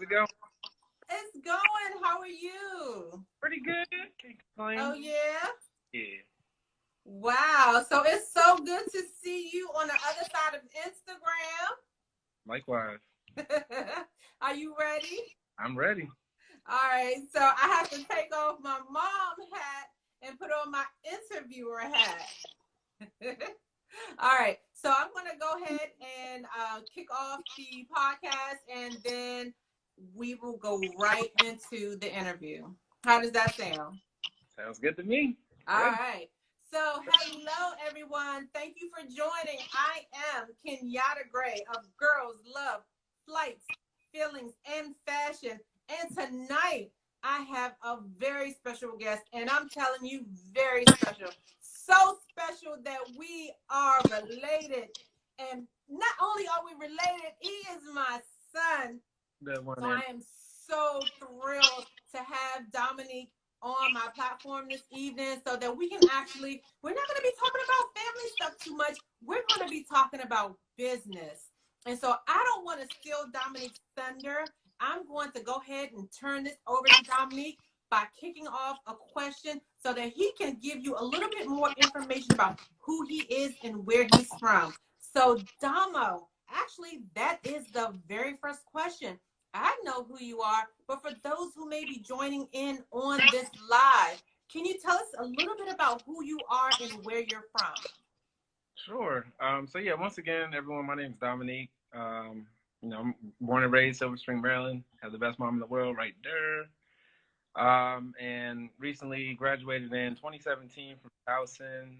it going? It's going. How are you? Pretty good. Can't complain. Oh, yeah? Yeah. Wow. So it's so good to see you on the other side of Likewise. Instagram. Are you ready? I'm ready. All right. So I have to take off my mom hat and put on my interviewer hat. All right. So I'm going to go ahead and kick off the podcast, and then we will go right into the interview. How does that sound? Sounds good to me. All Ready. right. So, hello, everyone. Thank you for joining. I am Kenyatta Gray of Girls Love Flights, Feelings, and Fashion. And tonight, I have a very special guest, and I'm telling you, very special. So special that we are related. And not only are we related, he is my son. That one So in. I am so thrilled to have Dominique on my platform this evening so that we can we're not going to be talking about family stuff too much. We're going to be talking about business. And so I don't want to steal Dominique's thunder. I'm going to go ahead and turn this over to Dominique by kicking off a question so that he can give you a little bit more information about who he is and where he's from. So, Damo, actually, that is the very first question. I know who you are, but for those who may be joining in on this live, can you tell us a little bit about who you are and where you're from? Sure. So yeah, once again, everyone, my name is Dominique. I'm born and raised Silver Spring, Maryland. Have the best mom in the world right there. And recently graduated in 2017 from Towson,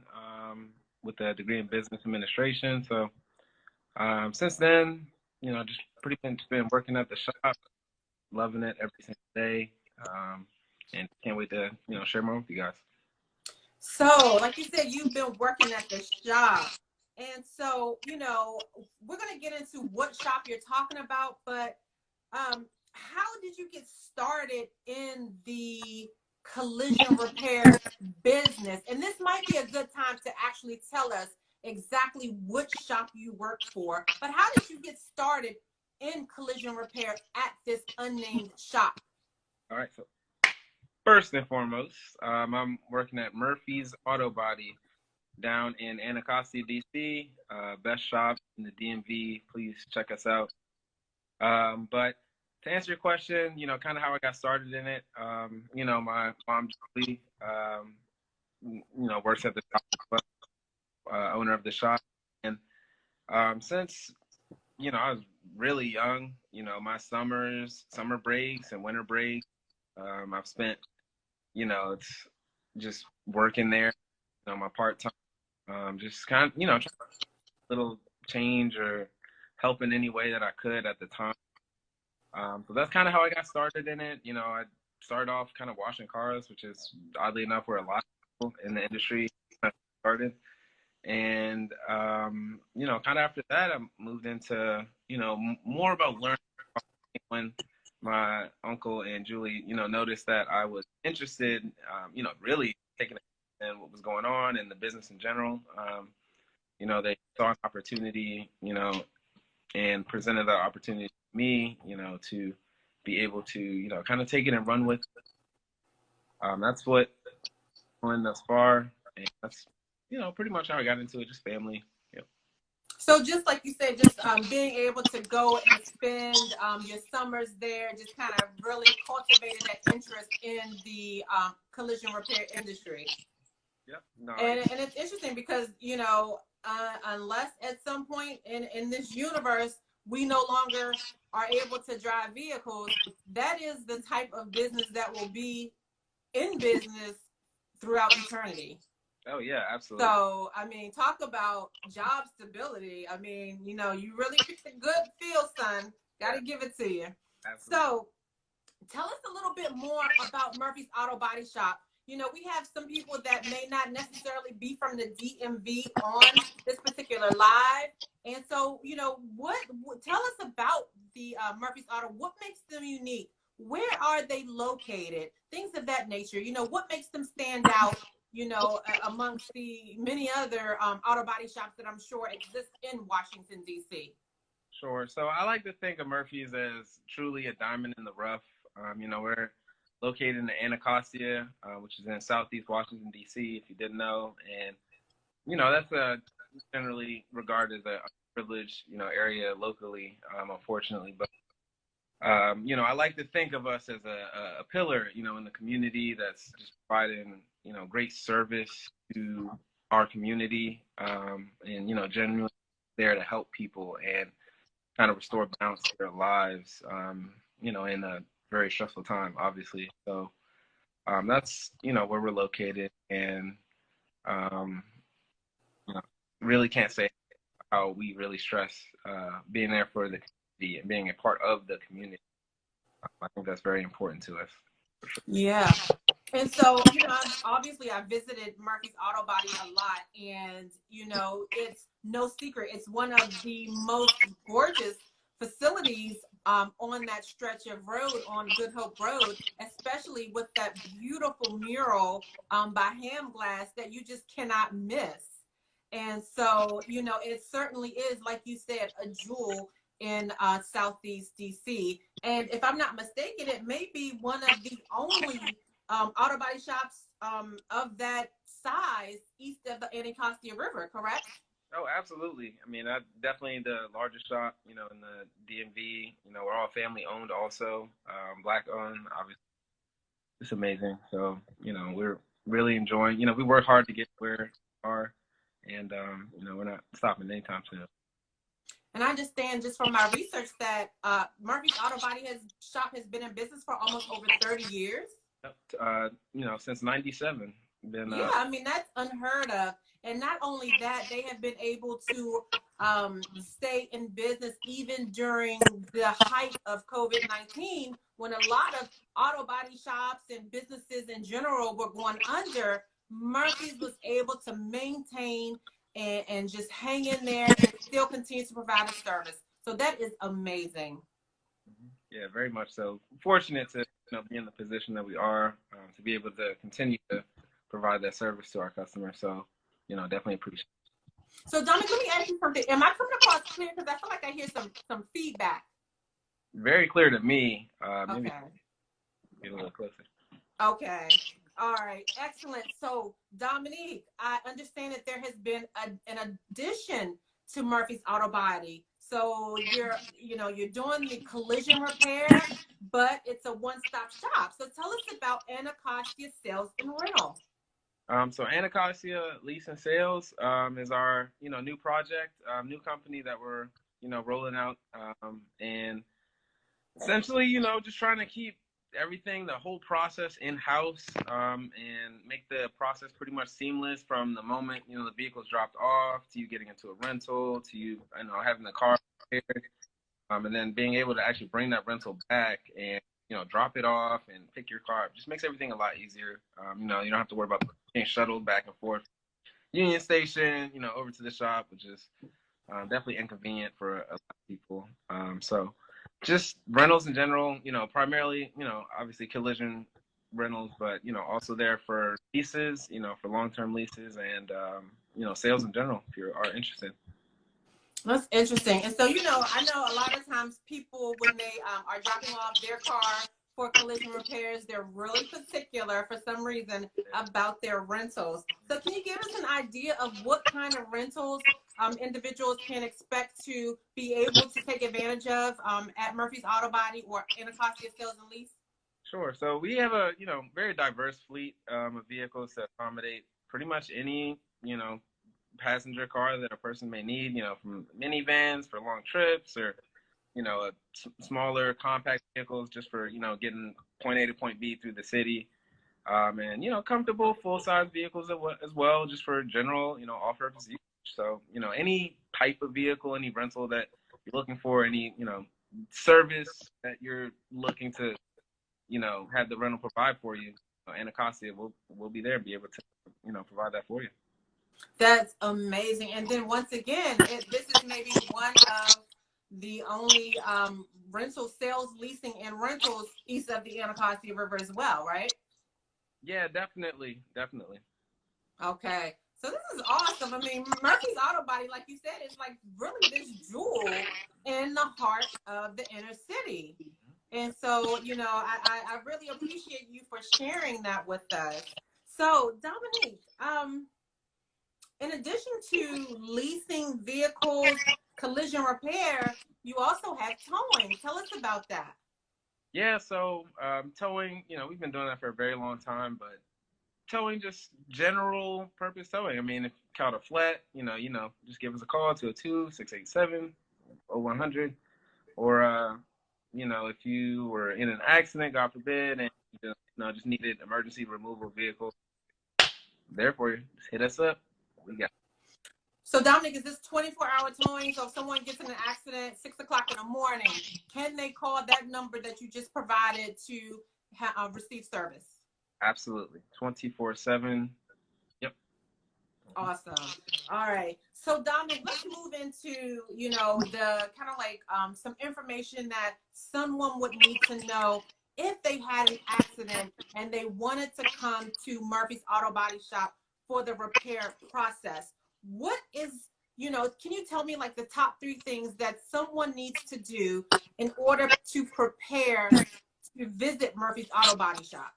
with a degree in business administration. So since then, just pretty much been working at the shop, loving it every single day, and can't wait to share more with you guys. So, like you said, you've been working at the shop. And so, we're going to get into what shop you're talking about, but how did you get started in the collision repair business? And this might be a good time to actually tell us exactly which shop you work for, but how did you get started in collision repair at this unnamed shop? All right, so first and foremost, I'm working at Murphy's Autobody down in Anacostia, DC. Best shop in the DMV. Please check us out. But to answer your question, kind of how I got started in it, my mom, Julie, works at the shop, owner of the shop. And since, I was really young, my summer breaks and winter breaks, I've spent, it's just working there, my part-time, just kind of, trying a little change or help in any way that I could at the time. So that's kind of how I got started in it. I started off kind of washing cars, which is oddly enough where a lot of people in the industry started. And, kind of after that, I moved into, more about learning when my uncle and Julie, noticed that I was interested, really taking in what was going on in the business in general. They saw an opportunity, and presented that opportunity to me, to be able to, kind of take it and run with it. That's what I'm doing thus far. And that's, pretty much how I got into it, just family. Yep. So just like you said, just being able to go and spend your summers there, just kind of really cultivated that interest in the collision repair industry. Yep. No, And it's interesting because, unless at some point in this universe, we no longer are able to drive vehicles, that is the type of business that will be in business throughout eternity. Oh, yeah, absolutely. So, I mean, talk about job stability. I mean, you really picked a good field, son. Got to give it to you. Absolutely. So, tell us a little bit more about Murphy's Auto Body Shop. We have some people that may not necessarily be from the DMV on this particular live. And so, what tell us about the Murphy's Auto. What makes them unique? Where are they located? Things of that nature. What makes them stand out, amongst the many other auto body shops that I'm sure exist in Washington, D.C.? Sure. So I like to think of Murphy's as truly a diamond in the rough. We're located in Anacostia, which is in Southeast Washington D.C. If you didn't know, and that's generally regarded as a privileged area locally, unfortunately. But I like to think of us as a pillar, in the community that's just providing great service to our community, and genuinely there to help people and kind of restore balance to their lives, in a very stressful time, obviously. So that's where we're located, and um, you know, really can't say how we really stress being there for the community and being a part of the community. I think that's very important to us. Yeah. And so, I visited Murphy's Autobody a lot, and it's no secret. It's one of the most gorgeous facilities on that stretch of road on Good Hope Road, especially with that beautiful mural by Ham Glass that you just cannot miss. And so, it certainly is, like you said, a jewel in Southeast DC. And if I'm not mistaken, it may be one of the only auto body shops of that size east of the Anacostia River, correct? Oh, absolutely. I mean, that's definitely the largest shop, in the DMV. We're all family owned also, Black owned, obviously. It's amazing. So, we're really enjoying, we work hard to get where we are, and, we're not stopping anytime soon. And I understand just from my research that Murphy's Auto Body shop has been in business for almost over 30 years. Since '97. Been Yeah, I mean, that's unheard of. And not only that, they have been able to stay in business even during the height of COVID-19, when a lot of auto body shops and businesses in general were going under. Murphy's was able to maintain and just hang in there and still continue to provide a service. So that is amazing. Yeah, very much so. Fortunate to be in the position that we are, to be able to continue to provide that service to our customers. So, definitely appreciate it. So, Dominic, let me ask you something. Am I coming across clear? Because I feel like I hear some feedback. Very clear to me. Maybe Okay. get a little closer. Okay. All right. Excellent. So, Dominique, I understand that there has been an addition to Murphy's Auto Body. So you're doing the collision repair, but it's a one-stop shop. So tell us about Anacostia Sales and Rental. So Anacostia Lease and Sales is our new project, new company that we're rolling out, and essentially just trying to keep everything, the whole process in house, and make the process pretty much seamless from the moment the vehicle's dropped off to you getting into a rental to you having the car repaired, and then being able to actually bring that rental back and drop it off and pick your car up. Just makes everything a lot easier. You don't have to worry about being shuttled back and forth Union Station, over to the shop, which is definitely inconvenient for a lot of people. So just rentals in general, primarily, obviously collision rentals, but also there for leases, for long-term leases, and sales in general if you are interested. That's interesting. And so, I know a lot of times people, when they are dropping off their car for collision repairs, they're really particular for some reason about their rentals. So can you give us an idea of what kind of rentals individuals can expect to be able to take advantage of at Murphy's Auto Body or Anacostia Sales and Lease? Sure. So we have a, very diverse fleet of vehicles to accommodate pretty much any, passenger car that a person may need, from minivans for long trips or, smaller compact vehicles just for, getting point A to point B through the city. And, comfortable full-size vehicles as well, just for general, off-road use. So, any type of vehicle, any rental that you're looking for, any, service that you're looking to, have the rental provide for you, Anacostia will be there, be able to, provide that for you. That's amazing. And then once again, this is maybe one of the only rental sales, leasing, and rentals east of the Anacostia River as well, right? Yeah, definitely. Okay. So this is awesome. I mean, Murphy's Auto Body, like you said, is like really this jewel in the heart of the inner city. And so, I really appreciate you for sharing that with us. So, Dominique, in addition to leasing vehicles, collision repair, you also have towing. Tell us about that. Yeah, so towing, we've been doing that for a very long time, but towing, just general purpose towing. I mean, if you caught a flat, just give us a call, 202-687-0100. Or, if you were in an accident, God forbid, and just needed emergency removal vehicle, therefore, just hit us up. We got. So, Dominic, is this 24-hour towing? So if someone gets in an accident 6 o'clock in the morning, can they call that number that you just provided to receive service? Absolutely. 24/7. Yep. Awesome. All right. So, Dominic, let's move into, the kind of like some information that someone would need to know if they had an accident and they wanted to come to Murphy's Auto Body Shop for the repair process. What is, can you tell me like the top 3 things that someone needs to do in order to prepare to visit Murphy's Auto Body Shop?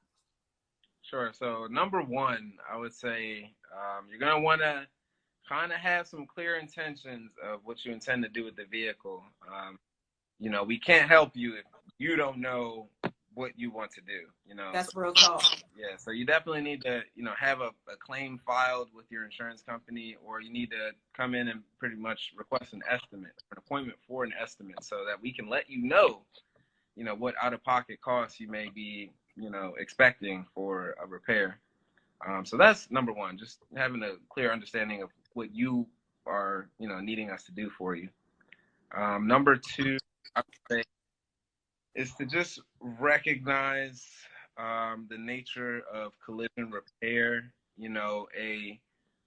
Sure. So number one, I would say you're gonna want to kind of have some clear intentions of what you intend to do with the vehicle. We can't help you if you don't know what you want to do. That's So, real talk. yeah. So you definitely need to, have a claim filed with your insurance company, or you need to come in and pretty much request an estimate, an appointment for an estimate, so that we can let you know, what out-of-pocket costs you may be, expecting for a repair. So that's number one, just having a clear understanding of what you are, needing us to do for you. Number two, I would say, is to just recognize the nature of collision repair. A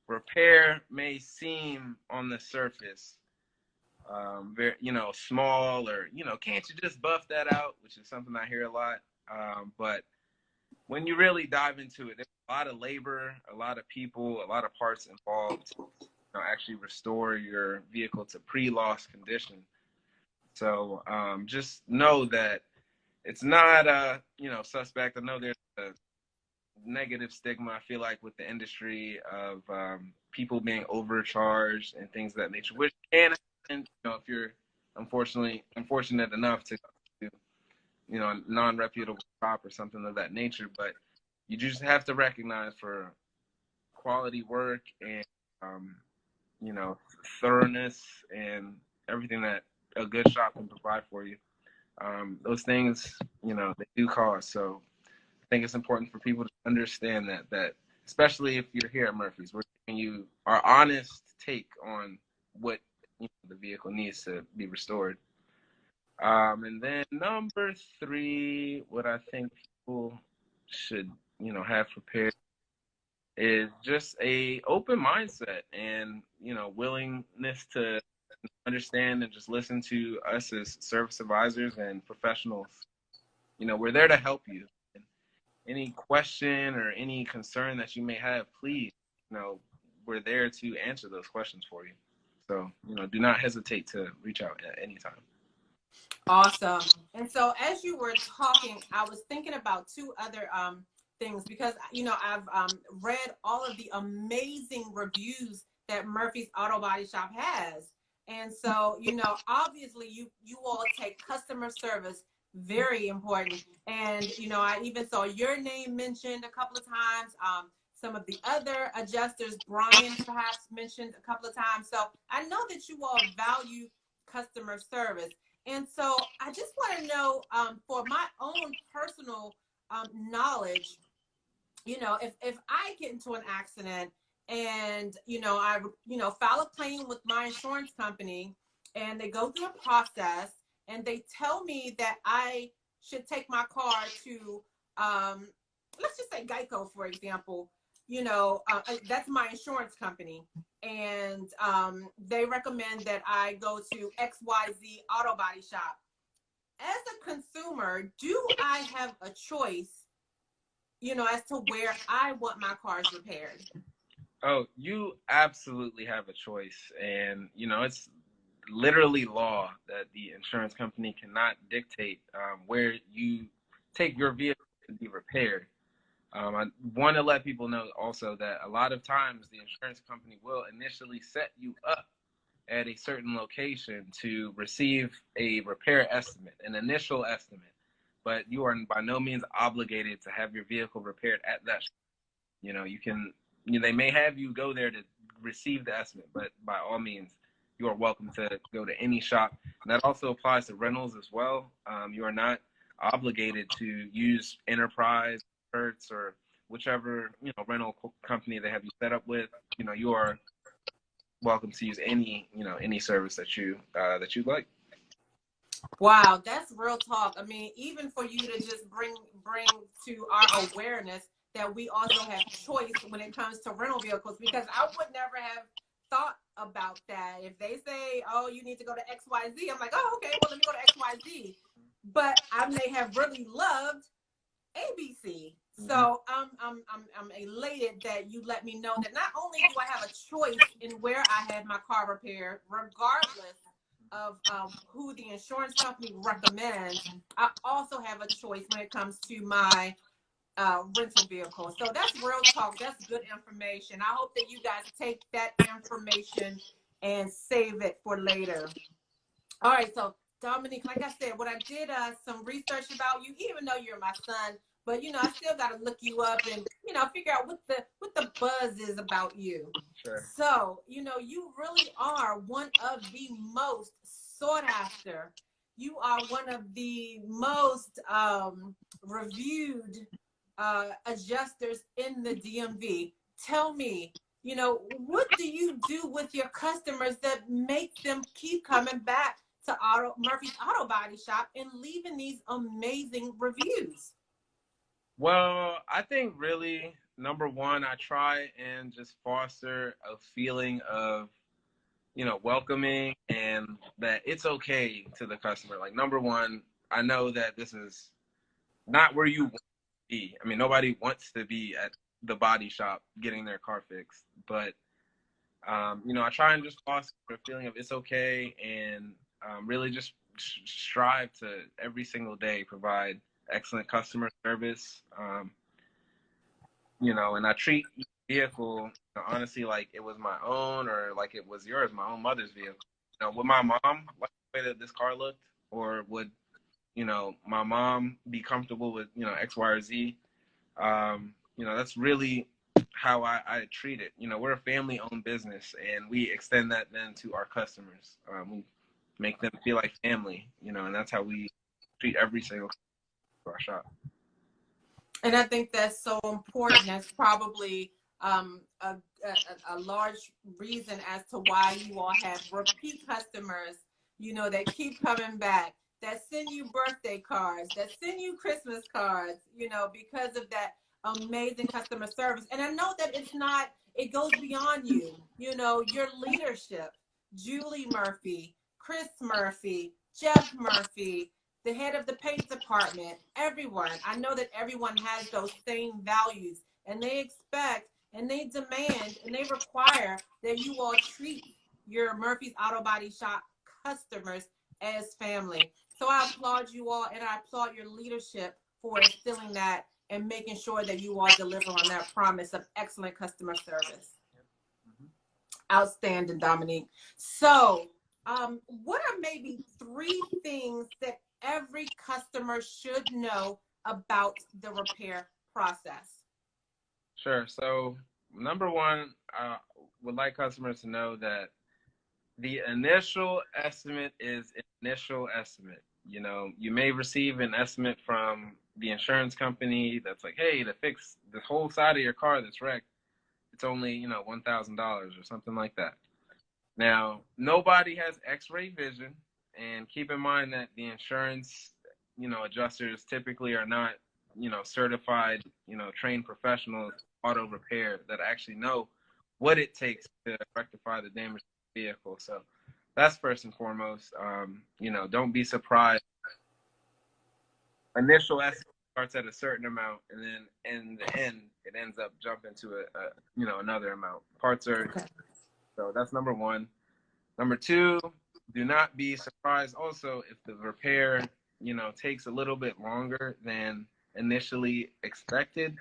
repair may seem on the surface very, small, or, can't you just buff that out, which is something I hear a lot. But when you really dive into it, there's a lot of labor, a lot of people, a lot of parts involved to, actually restore your vehicle to pre-loss condition. So just know that it's not suspect. I know there's a negative stigma, I feel like, with the industry of people being overcharged and things of that nature, which can happen, if you're unfortunate enough to, a non-reputable shop or something of that nature. But you just have to recognize, for quality work and you know thoroughness and everything that a good shop can provide for you, those things, they do cost. So I think it's important for people to understand that especially if you're here at Murphy's, we're giving you our honest take on what the vehicle needs to be restored. And then number three, what I think people should, have prepared is just a open mindset and, willingness to understand and just listen to us as service advisors and professionals. We're there to help you. And any question or any concern that you may have, please, we're there to answer those questions for you. So, do not hesitate to reach out at any time. Awesome. And so as you were talking, I was thinking about two other things because, I've read all of the amazing reviews that Murphy's Auto Body Shop has. And so, obviously you all take customer service very important. And, I even saw your name mentioned a couple of times. Some of the other adjusters, Brian perhaps mentioned a couple of times. So I know that you all value customer service. And so I just want to know, for my own personal knowledge, if I get into an accident and, I, file a claim with my insurance company and they go through a process and they tell me that I should take my car to, let's just say Geico, for example, that's my insurance company. And they recommend that I go to XYZ Auto Body Shop. As a consumer, do I have a choice, as to where I want my cars repaired? Oh, you absolutely have a choice. And, it's literally law that the insurance company cannot dictate where you take your vehicle to be repaired. I want to let people know also that a lot of times the insurance company will initially set you up at a certain location to receive a repair estimate, an initial estimate, but you are by no means obligated to have your vehicle repaired at that. You can, they may have you go there to receive the estimate, but by all means, you are welcome to go to any shop. And that also applies to rentals as well. You are not obligated to use Enterprise, Hertz, or whichever rental company they have you set up with. You are welcome to use any service that you like. Wow, that's real talk. I mean, even for you to just bring to our awareness that we also have choice when it comes to rental vehicles, because I would never have thought about that. If they say, "Oh, you need to go to XYZ," I'm like, "Oh, okay, well, let me go to XYZ." But I may have really loved ABC. Mm-hmm. So I'm elated that you let me know that not only do I have a choice in where I have my car repaired, regardless of who the insurance company recommends, I also have a choice when it comes to my rental vehicle. So that's real talk. That's good information. I hope that you guys take that information and save it for later. All right, so Dominique, like I said, when I did some research about you, even though you're my son, but I still got to look you up and figure out what the buzz is about you. Sure. So you really are one of the most sought after. You are one of the most reviewed adjusters in the DMV. Tell me, what do you do with your customers that makes them keep coming back to Murphy's Auto Body Shop and leaving these amazing reviews? Well, I think really number one, I try and just foster a feeling of welcoming and that it's okay to the customer. Like number one, I know that this is not where you want to be. I mean, nobody wants to be at the body shop getting their car fixed, but I try and just foster a feeling of it's okay, and really just strive to every single day provide excellent customer service. And I treat each vehicle honestly like it was my own or like it was yours, my own mother's vehicle. Would my mom like the way that this car looked, or would my mom be comfortable with X, Y, or Z? That's really how I treat it. We're a family-owned business, and we extend that then to our customers. We make them feel like family, and that's how we treat every single customer to our shop. And I think that's so important. That's probably a large reason as to why you all have repeat customers, that keep coming back, that send you birthday cards, that send you Christmas cards, because of that amazing customer service. And I know that it goes beyond you, your leadership, Julie Murphy, Chris Murphy, Jeff Murphy, the head of the paint department, everyone. I know that everyone has those same values, and they expect and they demand and they require that you all treat your Murphy's Auto Body Shop customers as family. So I applaud you all, and I applaud your leadership for instilling that and making sure that you all deliver on that promise of excellent customer service. Outstanding, Dominique. So, what are maybe three things that every customer should know about the repair process? Sure. So number one, I would like customers to know that the initial estimate is initial estimate. You may receive an estimate from the insurance company that's like, hey, to fix the whole side of your car that's wrecked, it's only, $1,000 or something like that. Now, nobody has x-ray vision, and keep in mind that the insurance, adjusters typically are not, certified, trained professionals, auto repair that actually know what it takes to rectify the damage to the vehicle. So that's first and foremost. Don't be surprised. Initial estimate starts at a certain amount, and then in the end, it ends up jumping to another amount. Parts are Okay. so that's number one. Number two, do not be surprised also if the repair, takes a little bit longer than initially expected.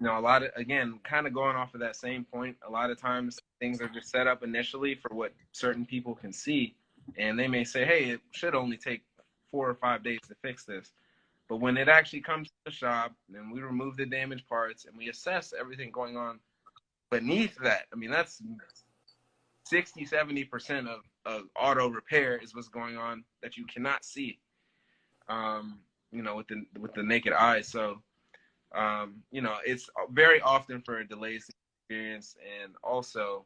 A lot of, again, kind of going off of that same point, a lot of times things are just set up initially for what certain people can see. And they may say, hey, it should only take 4 or 5 days to fix this. But when it actually comes to the shop and we remove the damaged parts and we assess everything going on beneath that, I mean, that's 60-70% of auto repair is what's going on that you cannot see, with the naked eye. So, it's very often for delays to experience, and also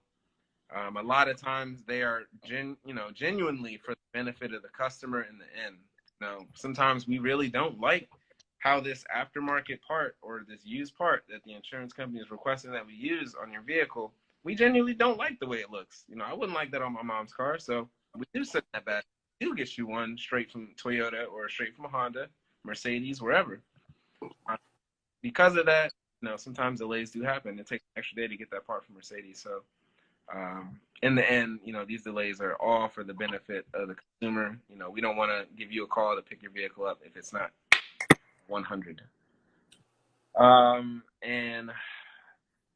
a lot of times they are genuinely for the benefit of the customer in the end. Sometimes we really don't like how this aftermarket part or this used part that the insurance company is requesting that we use on your vehicle, we genuinely don't like the way it looks. I wouldn't like that on my mom's car, so we do send that back. We do get you one straight from Toyota or straight from Honda, Mercedes, wherever. Because of that, sometimes delays do happen. It takes an extra day to get that part from Mercedes. So, in the end, these delays are all for the benefit of the consumer. We don't want to give you a call to pick your vehicle up if it's not 100. And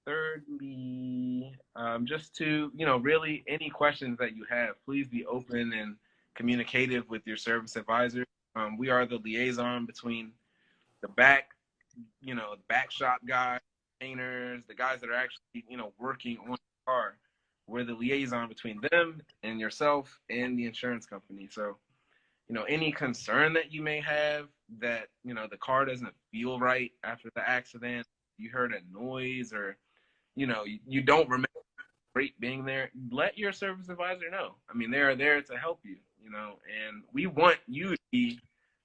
thirdly, just to, really any questions that you have, please be open and communicative with your service advisor. We are the liaison between the back shop guys, painters, the guys that are actually, working on the car. We're the liaison between them and yourself and the insurance company. So, any concern that you may have that, the car doesn't feel right after the accident, you heard a noise, or, you don't remember great being there, let your service advisor know. I mean, they are there to help you, and we want you to be,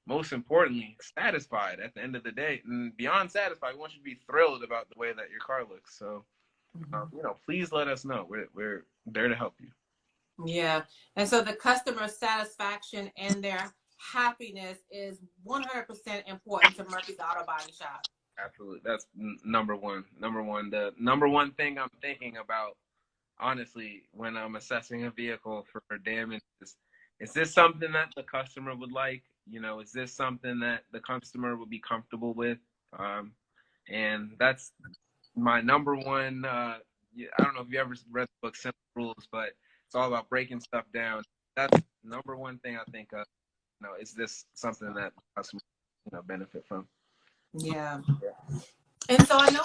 most importantly, satisfied at the end of the day. And beyond satisfied, we want you to be thrilled about the way that your car looks. So, please let us know. We're there to help you. Yeah. And so the customer satisfaction and their happiness is 100% important to Murphy's Auto Body Shop. Absolutely. That's number one. The number one thing I'm thinking about, honestly, when I'm assessing a vehicle for damage is this something that the customer would like? Is this something that the customer would be comfortable with? And that's my number one. I don't know if you ever read the book Simple Rules, but it's all about breaking stuff down. That's number one thing I think of. Is this something that the customer benefit from? Yeah. And so I know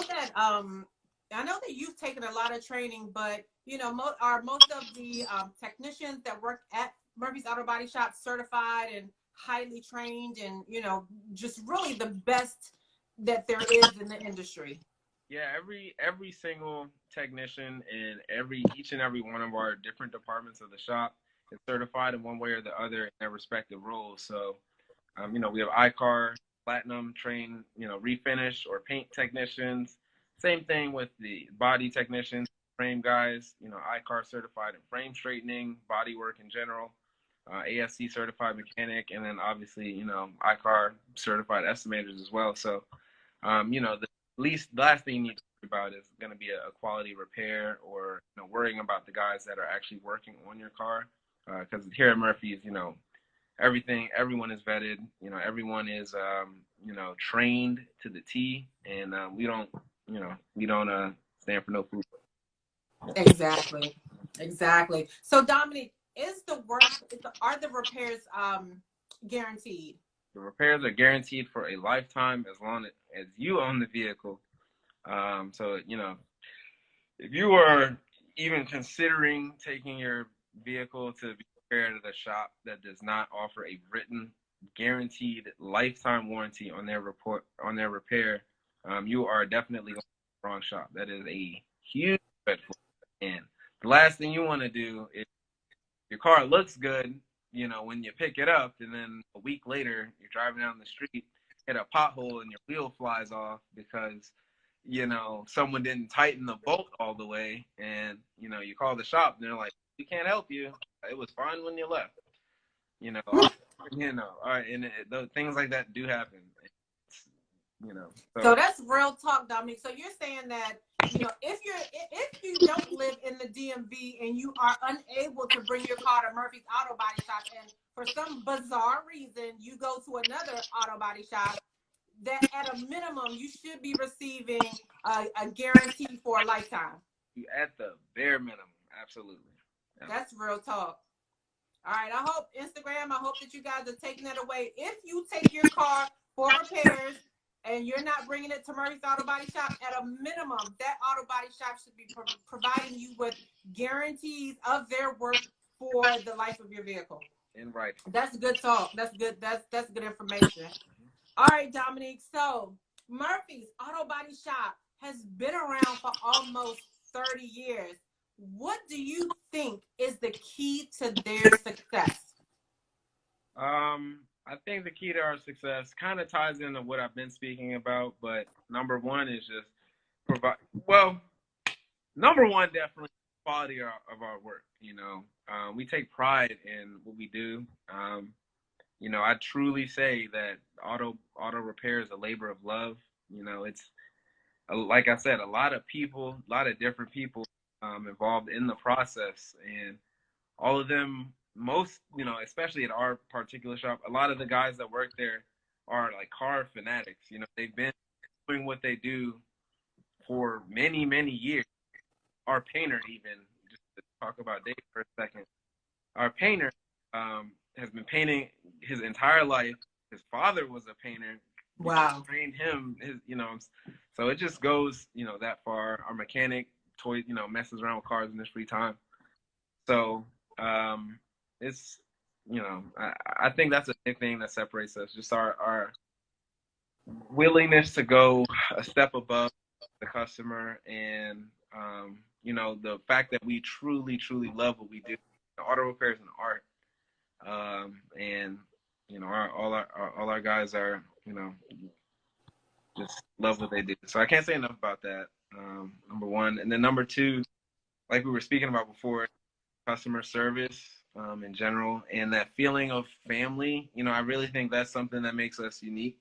that you've taken a lot of training, but most of the technicians that work at Murphy's Auto Body Shop certified and highly trained, and just really the best that there is in the industry? Yeah, every single technician in each and every one of our different departments of the shop is certified in one way or the other in their respective roles. So, we have ICAR, Platinum trained, refinish or paint technicians. Same thing with the body technicians, frame guys, ICAR certified in frame straightening, body work in general, ASC certified mechanic, and then obviously, ICAR certified estimators as well. So, the last thing you need to worry about is going to be a quality repair, or worrying about the guys that are actually working on your car. Because here at Murphy's, everyone is vetted. Everyone is trained to the T, and we don't stand for no food. Exactly. So Dominic, are the repairs guaranteed? The repairs are guaranteed for a lifetime as long as you own the vehicle. So, if you are even considering taking your vehicle to be repaired at a shop that does not offer a written guaranteed lifetime warranty on their repair, you are definitely going to the wrong shop. That is a huge red flag. And the last thing you want to do is, your car looks good, when you pick it up, and then a week later you're driving down the street, hit a pothole, and your wheel flies off because someone didn't tighten the bolt all the way, and you call the shop and they're like, we can't help you, it was fine when you left. All right, and things like that do happen. you know. So So that's real talk, Dominique. So you're saying that, if you don't live in the DMV and you are unable to bring your car to Murphy's Auto Body Shop, and for some bizarre reason you go to another auto body shop, that at a minimum you should be receiving a guarantee for a lifetime. you at the bare minimum, absolutely. Yeah. That's real talk. All right. I hope Instagram, I hope that you guys are taking that away. If you take your car for repairs and you're not bringing it to Murphy's Auto Body Shop, at a minimum, that auto body shop should be providing you with guarantees of their work for the life of your vehicle. And right. That's good talk. That's good. That's good information. All right, Dominique. So Murphy's Auto Body Shop has been around for almost 30 years. What do you think is the key to their success? I think the key to our success kind of ties into what I've been speaking about, but number one is just provide. Well, number one definitely quality of our work. We take pride in what we do. I truly say that auto repair is a labor of love. It's like I said, a lot of people, a lot of different people involved in the process, and all of them, most, especially at our particular shop, a lot of the guys that work there are like car fanatics. They've been doing what they do for many, many years. Our painter, even, just to talk about Dave for a second, our painter has been painting his entire life. His father was a painter. Wow. Trained him. So it just goes, that far. Our mechanic messes around with cars in his free time. So it's, I think that's a big thing that separates us. Just our willingness to go a step above the customer, and the fact that we truly, truly love what we do. Auto repair is an art, and all our guys are just love what they do. So I can't say enough about that. Number one, and then number two, like we were speaking about before, customer service in general, and that feeling of family. I really think that's something that makes us unique,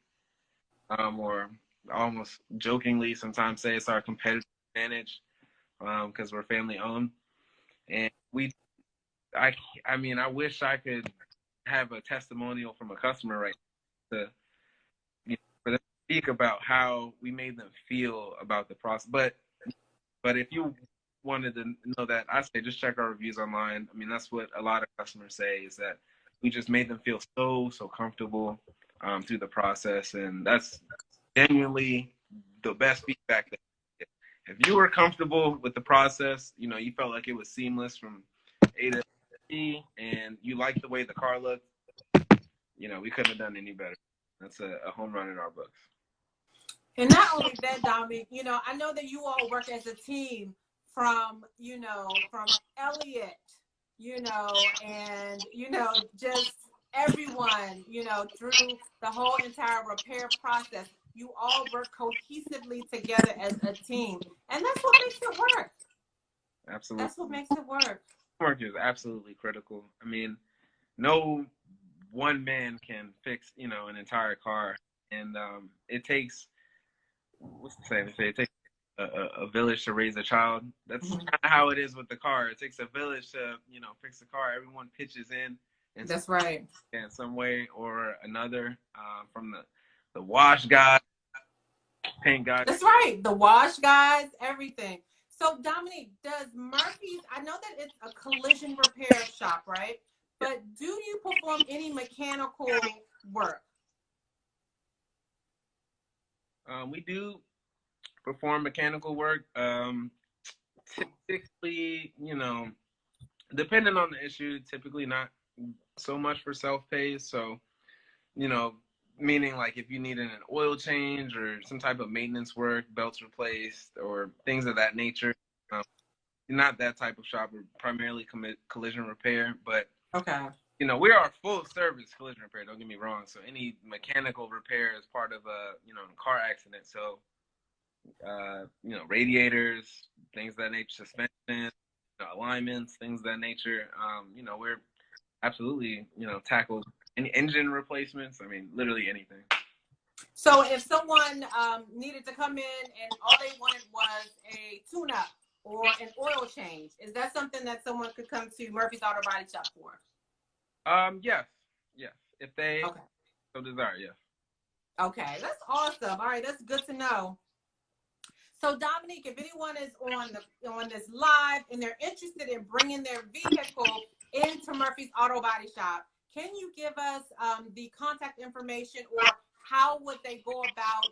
or almost jokingly sometimes say it's our competitive advantage, because we're family owned, and I wish I could have a testimonial from a customer right now to, for them to speak about how we made them feel about the process. But if you wanted to know that, I say just check our reviews online. That's what a lot of customers say, is that we just made them feel so comfortable through the process, and that's genuinely the best feedback. If you were comfortable with the process, you felt like it was seamless from A to Z, and you liked the way the car looked, we couldn't have done any better. That's a home run in our books. And not only that, Dominic, I know that you all work as a team from Elliot, and, just everyone, through the whole entire repair process. You all work cohesively together as a team. And that's what makes it work. Absolutely. That's what makes it work. Work is absolutely critical. No one man can fix, an entire car. And it takes, what's the saying? It takes a village to raise a child. That's kind of how it is with the car. It takes a village to, fix the car. Everyone pitches in. And that's right. In some way or another, from the wash guy, paint guy. That's right. The wash guys, everything. So, Dominique, does Murphy's, I know that it's a collision repair shop, right? But do you perform any mechanical work? We do perform mechanical work. Typically, depending on the issue, typically not so much for self-pay. So, meaning like if you needed an oil change or some type of maintenance work, belts replaced, or things of that nature. Not that type of shop. We're primarily collision repair, but okay. We are a full service collision repair. Don't get me wrong. So any mechanical repair is part of a car accident. So radiators, things of that nature, suspension, alignments, things of that nature. We're absolutely tackle any engine replacements. Literally anything. So if someone needed to come in and all they wanted was a tune-up or an oil change, is that something that someone could come to Murphy's Auto Body Shop for? Yes, yes. If they Okay. so desire, yes. Okay, that's awesome. All right, that's good to know. So Dominique, if anyone is on this live and they're interested in bringing their vehicle into Murphy's Auto Body Shop, can you give us the contact information, or how would they go about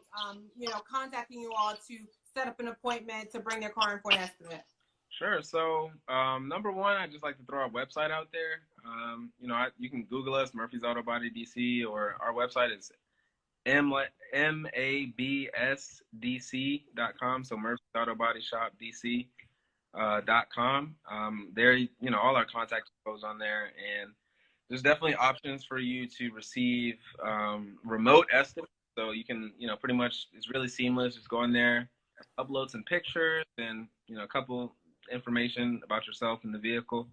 contacting you all to set up an appointment to bring their car in for an estimate? Sure. So, number one, I just like to throw our website out there. You can Google us, Murphy's Auto Body DC, or our website is mabsdc.com. So Murphy's Auto Body Shop DC .com. There, all our contact goes on there, and there's definitely options for you to receive remote estimates. So you can, pretty much, it's really seamless. Just go in there, upload some pictures, and a couple information about yourself and the vehicle,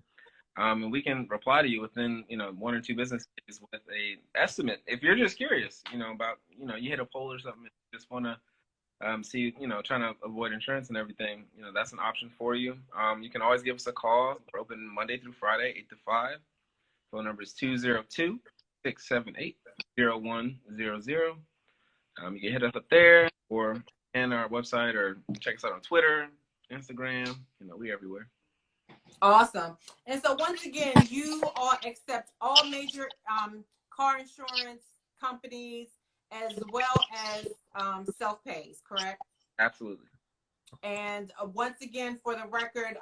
and we can reply to you within 1 or 2 business days with a estimate. If you're just curious, about you hit a pole or something, just want to see, trying to avoid insurance and everything, that's an option for you. You can always give us a call. We're open Monday through Friday, 8 to 5. Phone number is 202-678-0100. You can hit us up there, or in our website, or check us out on Twitter, Instagram. We everywhere. Awesome. And so once again, you all accept all major car insurance companies as well as self-pays, correct? Absolutely. And once again, for the record,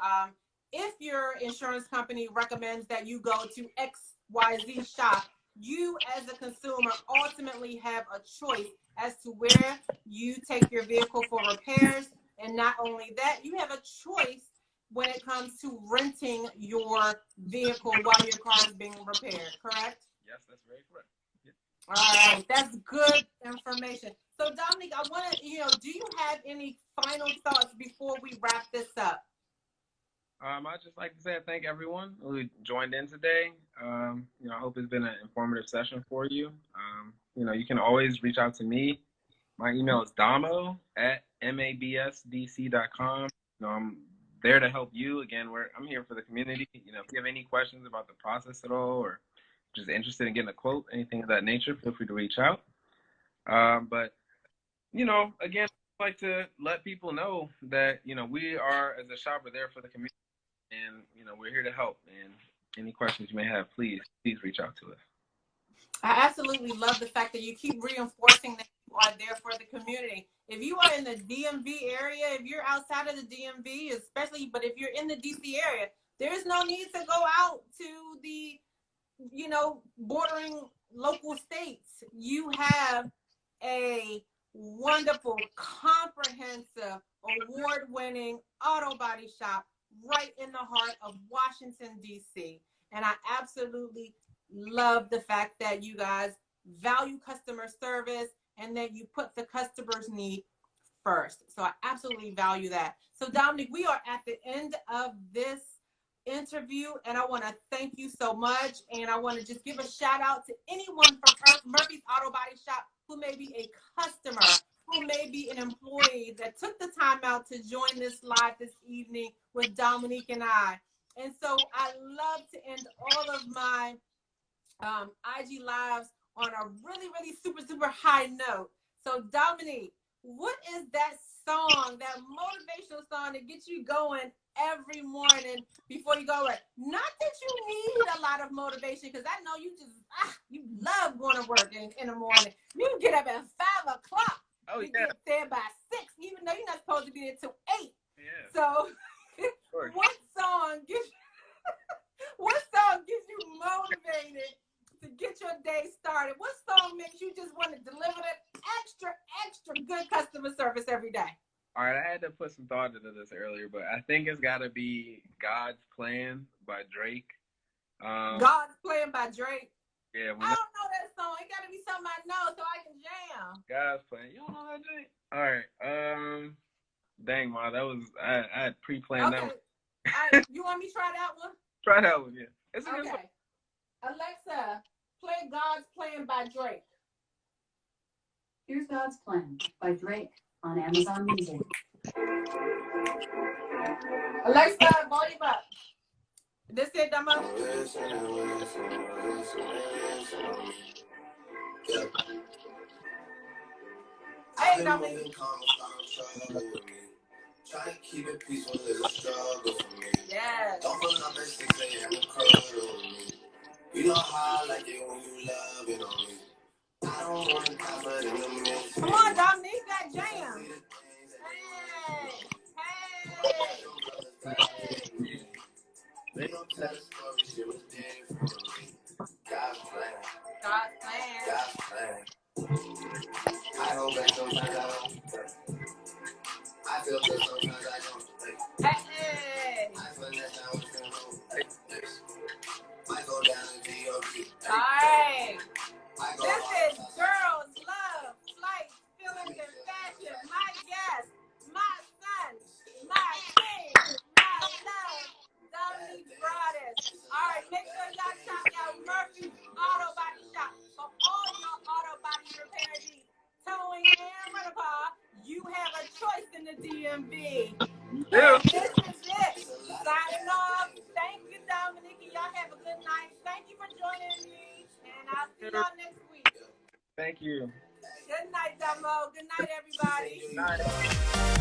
if your insurance company recommends that you go to XYZ shop, you as a consumer ultimately have a choice as to where you take your vehicle for repairs. And not only that, you have a choice when it comes to renting your vehicle while your car is being repaired, correct? Yes, that's very correct. Yep. All right, that's good information. So Dominique, I want to, do you have any final thoughts before we wrap this up? I'd just like to say thank everyone who joined in today. I hope it's been an informative session for you. You can always reach out to me. My email is damo@mabsdc.com. I'm there to help you. Again, I'm here for the community. If you have any questions about the process at all, or just interested in getting a quote, anything of that nature, feel free to reach out. But again, I'd like to let people know that we are, as a shop, we're there for the community, and we're here to help. And any questions you may have, please reach out to us. I absolutely love the fact that you keep reinforcing that you are there for the community. If you are in the DMV area, if you're outside of the DMV, especially, but if you're in the DC area, there's no need to go out to the, bordering local states. You have a wonderful, comprehensive, award-winning auto body shop right in the heart of Washington, D.C. And I absolutely love the fact that you guys value customer service and that you put the customer's need first. So I absolutely value that. So Dominique, we are at the end of this interview, and I want to thank you so much. And I want to just give a shout out to anyone from Murphy's Auto Body Shop who may be a customer, who may be an employee that took the time out to join this live this evening with Dominique and I. And so I love to end all of my IG lives on a really, really super, super high note. So Dominique, what is that song, that motivational song that gets you going every morning before you go to work? Not that you need a lot of motivation, because I know you just, you love going to work in the morning. You get up at 5 o'clock. Oh, you yeah. get there by 6, even though you're not supposed to be there till 8. Yeah. So what song gives you motivated to get your day started? What song makes you just want to deliver that extra good customer service every day? All right, I had to put some thought into this earlier, but I think it's got to be God's Plan by Drake. God's Plan by Drake? Yeah. I don't know that song. It got to be something I know so I can jam. God's Plan. You don't know that, Drake? All right. Dang, Ma, that was, I had pre-planned that one. You want me to try that one? Try that one, yeah. It's a good song. Alexa, play God's Plan by Drake. Here's God's Plan by Drake on Amazon Music. Alexa, volume up. This it, Dama? Hey, Dama. Try to keep it peaceful is a struggle for me. Yes. Don't pull up at 6 a.m. and cuddle with me. You know how I like it when you love it on me. I don't want to die, but in the midst. Come on, Dominique, that jam. Hey, hey. They don't tell the story, shit was different for me. God's plan. God's plan. God's plan. I hold back sometimes I don't. I feel good sometimes I don't. Hey. I feel that I was gonna know. I go down to D.O.B. Alright. This is Girls Love Flight Feelings and Fashion. My guest, my son, my king, my love, Dominique Broadus. Alright, make sure y'all check out Murphy's Autobody Shop for all your auto body repair needs. Towing and rental, you have a choice in the DMV. Yeah. And this is it. Signing off. Thank you, Dominique. And y'all have a good night. Thank you for joining me. And I'll see y'all next week. Thank you. Good night, Damo. Good night, everybody. Good night.